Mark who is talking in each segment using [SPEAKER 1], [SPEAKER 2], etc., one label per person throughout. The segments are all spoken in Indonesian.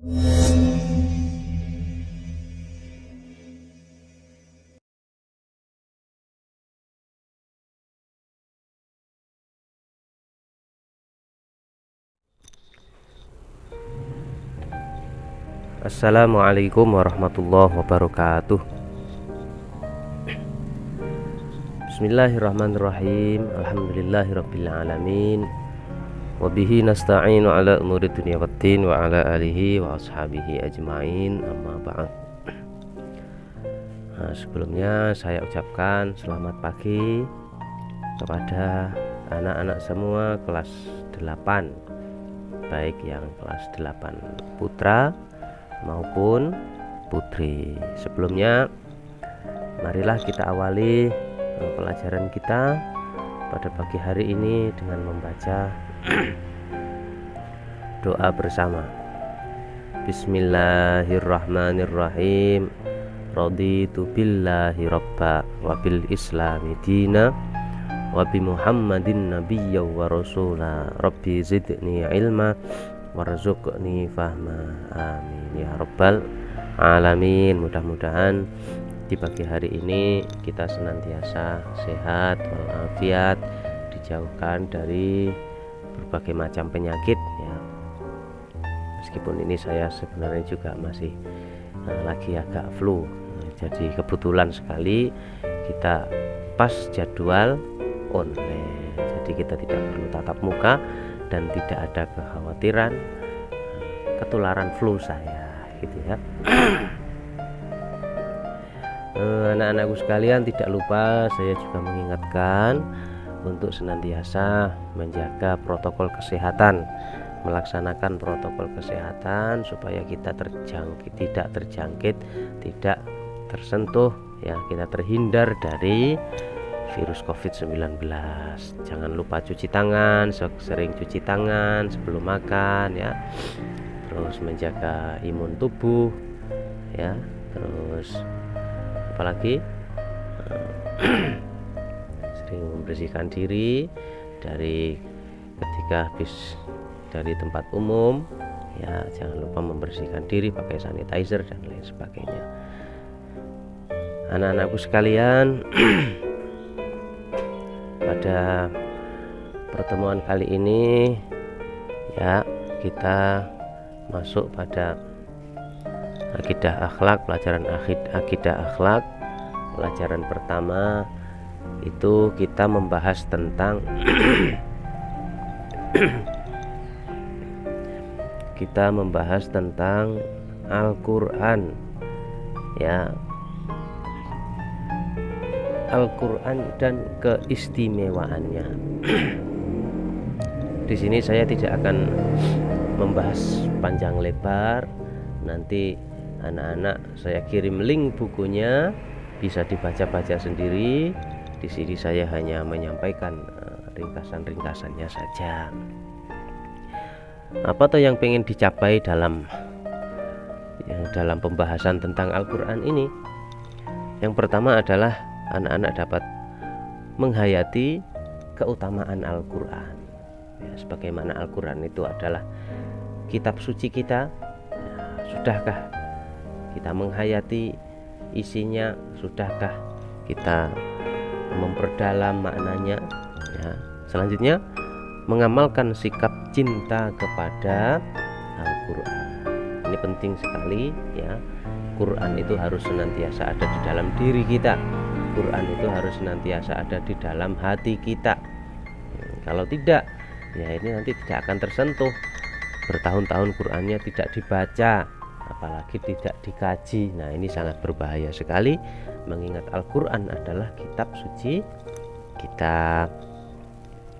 [SPEAKER 1] Assalamualaikum warahmatullahi wabarakatuh. Bismillahirrahmanirrahim. Alhamdulillahirabbil alamin. Wabihi nasta'inu ala umuri dunya waddin wa ala alihi wa ashabihi ajmain. Amma ba'd. Sebelumnya saya ucapkan selamat pagi kepada anak-anak semua kelas 8, baik yang kelas 8 putra maupun putri. Sebelumnya marilah kita awali pelajaran kita pada pagi hari ini dengan membaca doa bersama. Bismillahirrahmanirrahim. Raditu billahi rabba wa bil islami dina wa bi muhammadin nabiyya wa rasula. Rabbi zidni ilma warzuqni fahma. Amin ya rabbal alamin. Mudah-mudahan di pagi hari ini kita senantiasa sehat walafiat, dijauhkan dari berbagai macam penyakit ya. Meskipun ini saya sebenarnya juga masih lagi agak flu. Jadi kebetulan sekali kita pas jadwal online. Jadi kita tidak perlu tatap muka dan tidak ada kekhawatiran ketularan flu saya gitu ya. Anak-anakku sekalian, tidak lupa saya juga mengingatkan untuk senantiasa menjaga protokol kesehatan, melaksanakan protokol kesehatan supaya kita tidak terjangkit, tidak tersentuh ya, kita terhindar dari virus COVID-19. Jangan lupa cuci tangan, sering cuci tangan sebelum makan ya. Terus menjaga imun tubuh ya. Terus apalagi sering membersihkan diri dari ketika habis dari tempat umum ya. Jangan lupa membersihkan diri pakai sanitizer dan lain sebagainya. Anak-anakku sekalian, pada pertemuan kali ini ya, kita masuk pada akidah akhlak, pelajaran akidah akhlak. Pelajaran pertama itu kita membahas tentang kita membahas tentang Al-Qur'an ya. Al-Qur'an dan keistimewaannya. Di sini saya tidak akan membahas panjang lebar. Nanti anak-anak saya kirim link bukunya, bisa dibaca-baca sendiri. Di sini saya hanya menyampaikan ringkasan-ringkasannya saja. Apa tuh yang pengen dicapai dalam pembahasan tentang Al-Qur'an ini? Yang pertama adalah anak-anak dapat menghayati keutamaan Al-Qur'an ya, sebagaimana Al-Qur'an itu adalah kitab suci kita ya. Sudahkah kita menghayati isinya? Sudahkah kita memperdalam maknanya ya? Selanjutnya, mengamalkan sikap cinta kepada Al-Qur'an. Ini penting sekali ya. Quran itu harus senantiasa ada di dalam diri kita. Quran itu harus senantiasa ada di dalam hati kita. Kalau tidak, ya ini nanti tidak akan tersentuh. Bertahun-tahun Qurannya tidak dibaca, apalagi tidak dikaji. Nah, ini sangat berbahaya sekali, mengingat Al-Quran adalah kitab suci kita.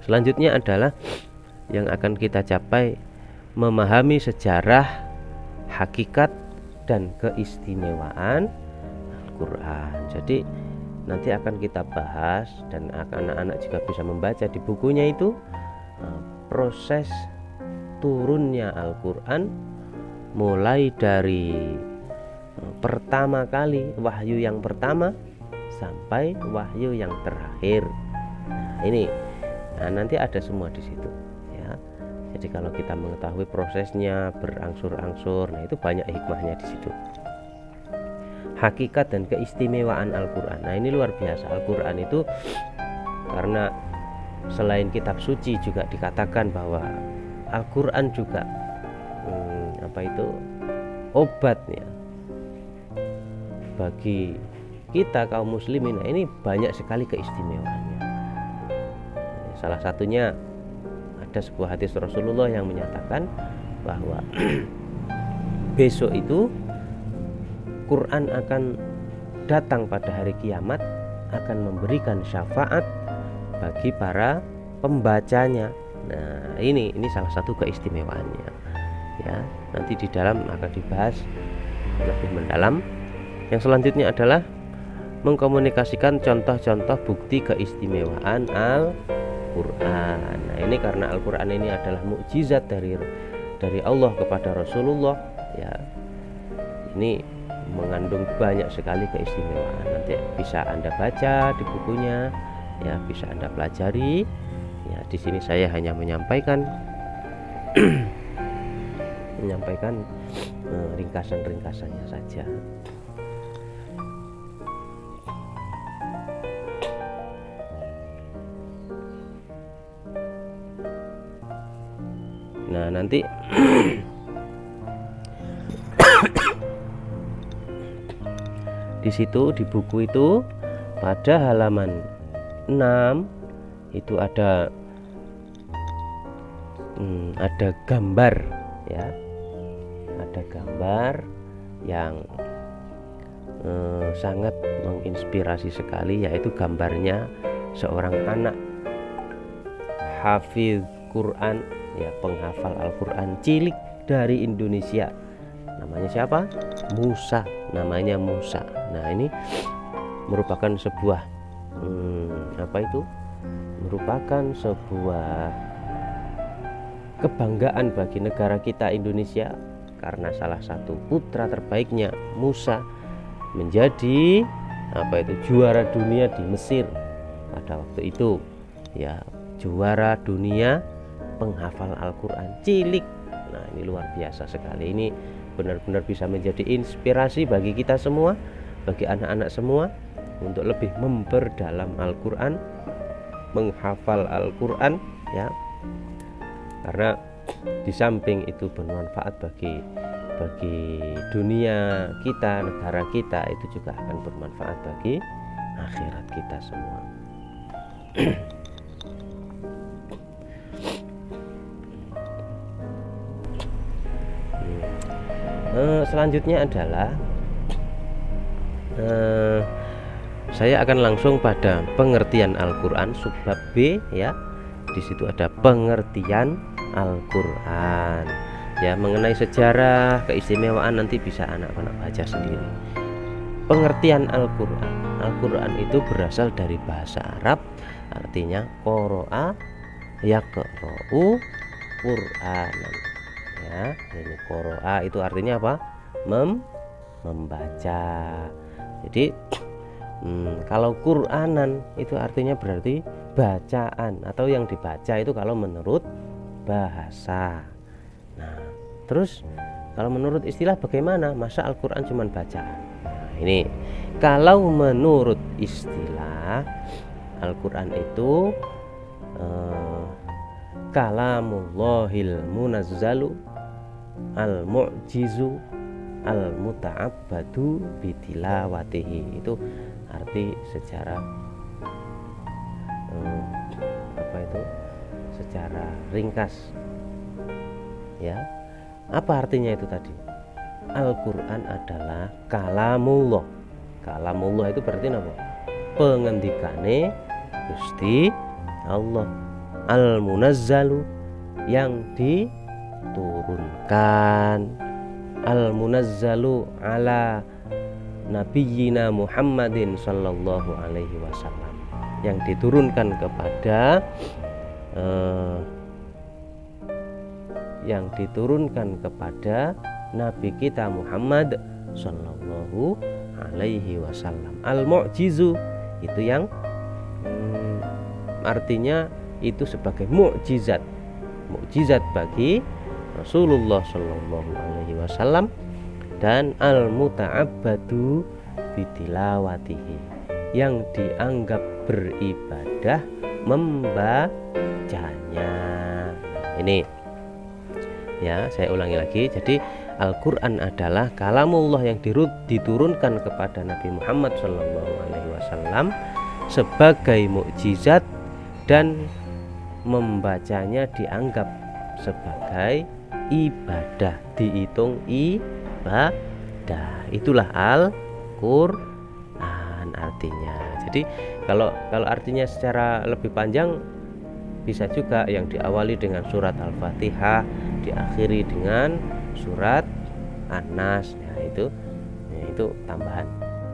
[SPEAKER 1] Selanjutnya adalah yang akan kita capai, memahami sejarah, hakikat, dan keistimewaan Al-Quran. Jadi nanti akan kita bahas, dan anak-anak juga bisa membaca di bukunya itu proses turunnya Al-Quran, mulai dari pertama kali wahyu yang pertama sampai wahyu yang terakhir. Nah, ini nanti ada semua di situ ya. Jadi kalau kita mengetahui prosesnya berangsur-angsur, nah itu banyak hikmahnya di situ. Hakikat dan keistimewaan Al-Quran. Nah ini luar biasa. Al-Quran itu karena selain kitab suci juga dikatakan bahwa Al-Quran juga obat ya bagi kita kaum muslimin. Nah, ini banyak sekali keistimewaannya. Salah satunya ada sebuah hadis Rasulullah yang menyatakan bahwa besok itu Quran akan datang pada hari kiamat, akan memberikan syafaat bagi para pembacanya. Nah, ini salah satu keistimewaannya. Ya, nanti di dalam akan dibahas lebih mendalam. Yang selanjutnya adalah mengkomunikasikan contoh-contoh bukti keistimewaan Al-Quran. Nah, ini karena Al-Quran ini adalah mukjizat dari Allah kepada Rasulullah. Ya, ini mengandung banyak sekali keistimewaan. Nanti bisa Anda baca di bukunya, ya bisa Anda pelajari. Ya, di sini saya hanya menyampaikan ringkasan-ringkasannya saja. Nah, nanti di situ di buku itu pada halaman 6 itu ada gambar ya. Ada gambar yang sangat menginspirasi sekali, yaitu gambarnya seorang anak hafiz Quran ya, penghafal Al-Quran cilik dari Indonesia. Namanya siapa? Musa. Namanya Musa. Nah, ini merupakan sebuah merupakan sebuah kebanggaan bagi negara kita Indonesia, karena salah satu putra terbaiknya Musa menjadi juara dunia di Mesir pada waktu itu ya, juara dunia penghafal Al-Quran cilik. Nah, ini luar biasa sekali. Ini benar-benar bisa menjadi inspirasi bagi kita semua, bagi anak-anak semua, untuk lebih memperdalam Al-Quran, menghafal Al-Quran ya, karena di samping itu bermanfaat bagi dunia kita, negara kita, itu juga akan bermanfaat bagi akhirat kita semua. Selanjutnya adalah saya akan langsung pada pengertian Al-Quran subbab B ya. Di situ ada pengertian Al-Quran ya, mengenai sejarah keistimewaan nanti bisa anak-anak baca sendiri. Pengertian Al-Quran. Al-Quran itu berasal dari bahasa Arab, artinya qoro'a yaqra'u Qur'anan ya. Ini qoro'a itu artinya apa? Membaca. Jadi kalau Qur'anan itu artinya berarti bacaan, atau yang dibaca itu kalau menurut bahasa. Nah, terus kalau menurut istilah bagaimana? Masa Al-Quran cuma bacaan? Nah, ini kalau menurut istilah Al-Quran itu kalamullahil munazzalu al-mu'jizu al-muta'abbadu bitilawatihi. Itu arti secara secara ringkas ya. Apa artinya itu tadi? Al-Quran adalah kalamullah. Kalamullah itu berarti apa? Pengendikane Gusti Allah. Al-munazzalu, yang diturunkan. Al-munazzalu ala nabiyyina Muhammadin sallallahu alaihi wasallam, yang diturunkan kepada Nabi kita Muhammad sallallahu alaihi wasallam. Al-mu'jizu itu yang artinya itu sebagai mukjizat. mukjizat bagi Rasulullah Shallallahu Alaihi Wasallam, dan al-muta'abbadu bitilawatihi, yang dianggap beribadah membacanya. Ini ya, saya ulangi lagi. Jadi Al-Quran adalah kalamullah yang diturunkan kepada Nabi Muhammad Shallallahu Alaihi Wasallam sebagai mukjizat, dan membacanya dianggap sebagai ibadah, dihitung ibadah. Itulah Al-Quran artinya. Jadi kalau artinya secara lebih panjang, bisa juga yang diawali dengan surat Al-Fatihah, diakhiri dengan surat An-Nas. Nah, itu tambahan,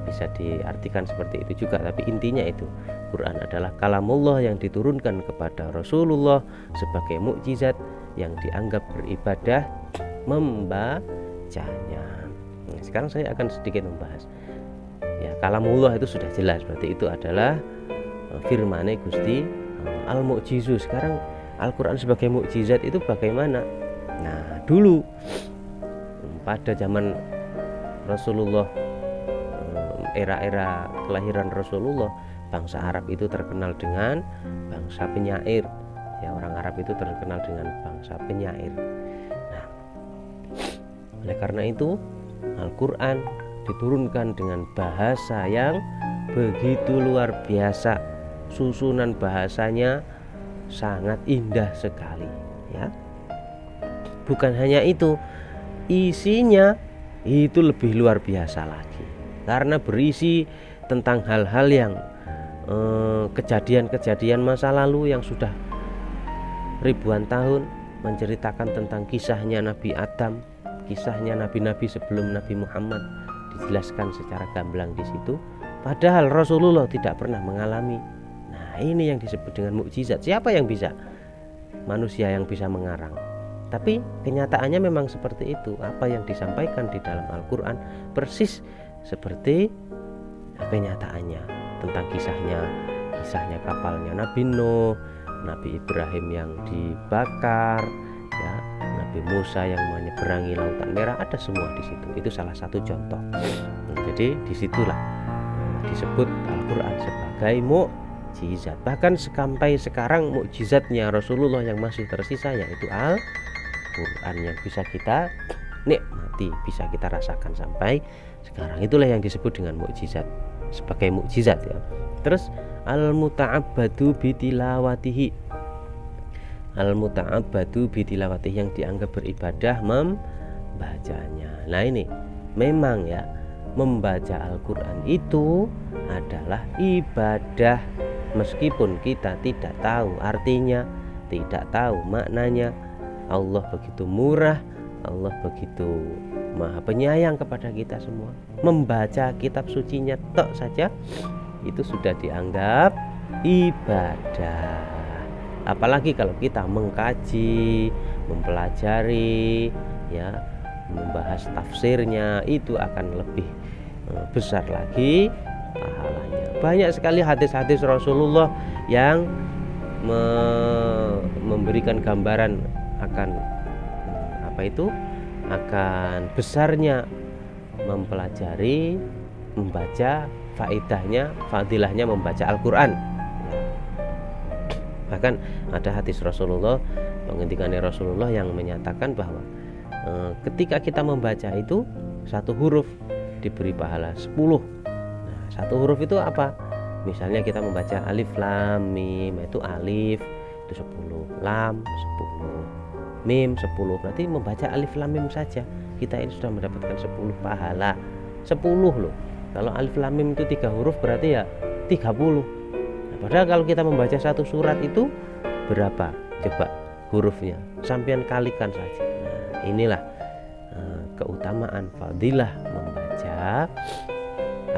[SPEAKER 1] bisa diartikan seperti itu juga. Tapi intinya itu, Quran adalah kalamullah yang diturunkan kepada Rasulullah sebagai mukjizat yang dianggap beribadah membacanya. Nah, sekarang saya akan sedikit membahas. Ya, kalamullah itu sudah jelas, berarti itu adalah firman Gusti al-mu'jizu. Sekarang Al-Quran sebagai mukjizat itu bagaimana? Nah, dulu pada zaman Rasulullah, era-era kelahiran Rasulullah, bangsa Arab itu terkenal dengan bangsa penyair. Ya, orang Arab itu terkenal dengan bangsa penyair. Nah, oleh karena itu Al-Quran diturunkan dengan bahasa yang begitu luar biasa. Susunan bahasanya sangat indah sekali, ya. Bukan hanya itu, isinya itu lebih luar biasa lagi, karena berisi tentang hal-hal yang kejadian-kejadian masa lalu yang sudah ribuan tahun, menceritakan tentang kisahnya Nabi Adam, kisahnya nabi-nabi sebelum Nabi Muhammad, dijelaskan secara gamblang di situ. Padahal Rasulullah tidak pernah mengalami. Nah, ini yang disebut dengan mukjizat. Siapa yang bisa? Manusia yang bisa mengarang. Tapi kenyataannya memang seperti itu. Apa yang disampaikan di dalam Al-Quran persis seperti kenyataannya, tentang kisahnya kapalnya Nabi Nuh, Nabi Ibrahim yang dibakar, ya, Nabi Musa yang menyeberangi Lautan Merah, ada semua di situ. Itu salah satu contoh. Jadi disitulah disebut Al-Quran sebagai mukjizat. Bahkan sampai sekarang mukjizatnya Rasulullah yang masih tersisa yaitu Al-Quran, yang bisa kita nikmati, bisa kita rasakan sampai sekarang. Itulah yang disebut dengan mukjizat, sebagai mukjizat, ya. Terus al-muta'abbadu bitilawatihi, al-muta'abbadu bitilawatihi, yang dianggap beribadah membacanya. Nah, ini memang ya, membaca Al-Quran itu adalah ibadah, meskipun kita tidak tahu artinya, tidak tahu maknanya. Allah begitu murah, Allah begitu maha penyayang kepada kita semua. Membaca kitab sucinya tok saja itu sudah dianggap ibadah. Apalagi kalau kita mengkaji, mempelajari, ya, membahas tafsirnya, itu akan lebih besar lagi pahalanya. Banyak sekali hadis-hadis Rasulullah yang memberikan gambaran akan akan besarnya mempelajari, membaca, faedahnya, fadilahnya membaca Al-Quran. Bahkan ada hadis Rasulullah, pengendikannya Rasulullah yang menyatakan bahwa ketika kita membaca itu, satu huruf diberi pahala 10. Nah, satu huruf itu apa? Misalnya kita membaca alif lam mim, itu alif itu 10, lam 10, mim 10. Berarti membaca alif lam mim saja kita ini sudah mendapatkan 10 pahala. 10 loh. Kalau alif lam mim itu 3 huruf berarti ya 30. Nah, padahal kalau kita membaca satu surat itu berapa? Coba hurufnya, sampean kalikan saja. Nah, inilah keutamaan fadilah membaca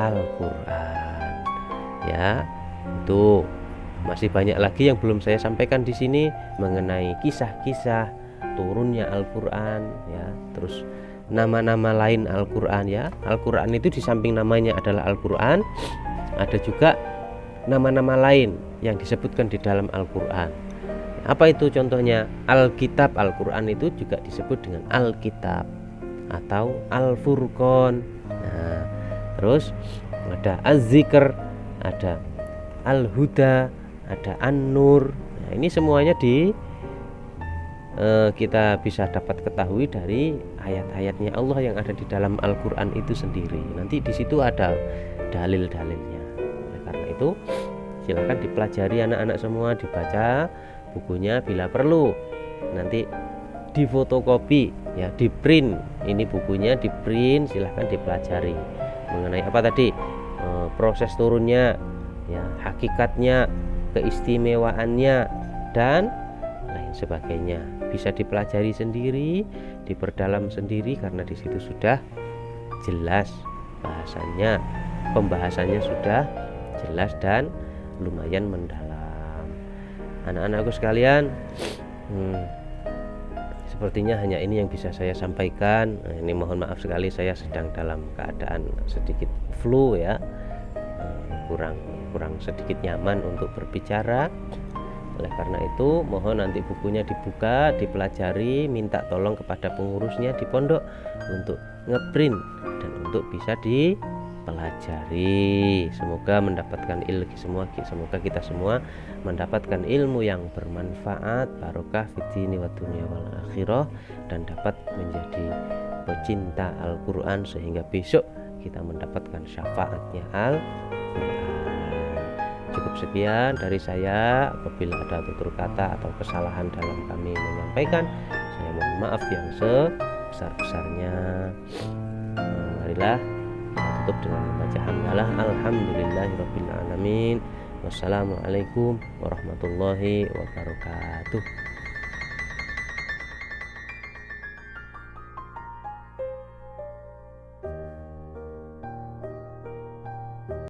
[SPEAKER 1] Al-Quran, ya. Itu masih banyak lagi yang belum saya sampaikan di sini mengenai kisah-kisah turunnya Al-Quran, ya. Terus nama-nama lain Al-Quran, ya. Al-Quran itu di samping namanya adalah Al-Quran, ada juga nama-nama lain yang disebutkan di dalam Al-Quran, Apa itu contohnya? Alkitab, Al-Quran itu juga disebut dengan Alkitab atau Al-Furqan. Nah, terus ada Az-Zikr, ada Al-Huda, ada An-Nur. Nah, ini semuanya kita bisa dapat ketahui dari ayat-ayatnya Allah yang ada di dalam Al-Quran itu sendiri. Nanti di situ ada dalil-dalilnya. Oleh karena itu silakan dipelajari anak-anak semua, dibaca bukunya bila perlu. Nanti difotokopi ya, di print. Ini bukunya di print, silahkan dipelajari mengenai apa tadi, proses turunnya ya, hakikatnya, keistimewaannya, dan lain sebagainya. Bisa dipelajari sendiri, diperdalam sendiri, karena di situ sudah jelas bahasanya, pembahasannya sudah jelas dan lumayan mendalam. Anak-anakku sekalian, sepertinya hanya ini yang bisa saya sampaikan. Ini mohon maaf sekali, saya sedang dalam keadaan sedikit flu ya, kurang sedikit nyaman untuk berbicara. Oleh karena itu mohon nanti bukunya dibuka, dipelajari, minta tolong kepada pengurusnya di pondok untuk ngeprint dan untuk bisa dipelajari. Semoga mendapatkan semoga kita semua mendapatkan ilmu yang bermanfaat, barokah fid-dini wa dunya wal akhirah, dan dapat menjadi pecinta Al-Quran sehingga besok kita mendapatkan syafaatnya Al-Quran. Cukup sekian dari saya. Apabila ada tutur kata atau kesalahan dalam kami menyampaikan, saya mohon maaf yang sebesar-besarnya. Marilah kita tutup dengan membaca hamdalah. Alhamdulillahirabbil alamin. Wassalamualaikum warahmatullahi wabarakatuh.